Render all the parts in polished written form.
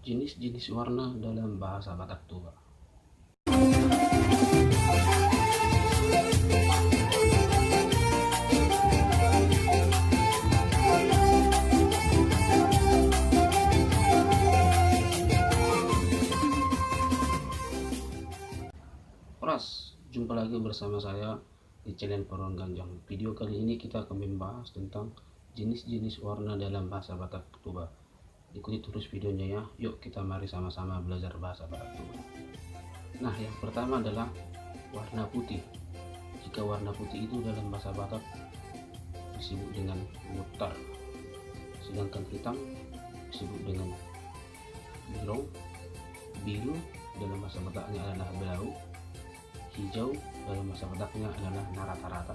Jenis-jenis warna dalam bahasa Batak Toba. Jumpa lagi bersama saya di channel Peron Ganjang. Video kali ini kita akan membahas tentang jenis-jenis warna dalam bahasa Batak Toba. Ikuti terus videonya ya. Yuk kita mari sama-sama belajar bahasa Batak Toba. Nah, yang pertama adalah warna putih. Jika warna putih itu dalam bahasa Batak disebut dengan mutar, sedangkan hitam disebut dengan birong. Biru dalam bahasa Bataknya adalah belau. Hijau dalam bahasa Bataknya adalah narata-rata.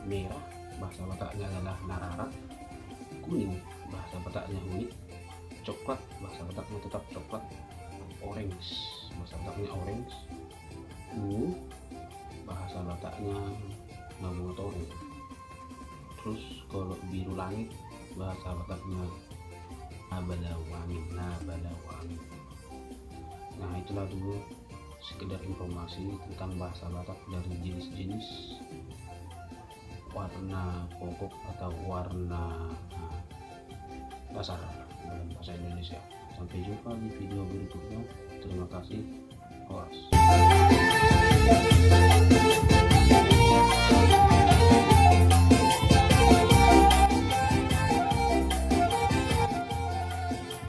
Merah bahasa Bataknya adalah narara. Kuning bahasa Bataknya unik. Coklat bahasa Bataknya tetap coklat. Orange bahasa Bataknya orange. Ungu bahasa Bataknya ngamotori. Terus kalau biru langit bahasa Bataknya nabalawangi. Nah, itulah dulu sekedar informasi tentang bahasa Batak dari jenis-jenis warna pokok atau warna dasar dalam bahasa Indonesia. Sampai jumpa di video berikutnya. Terima kasih. Horas.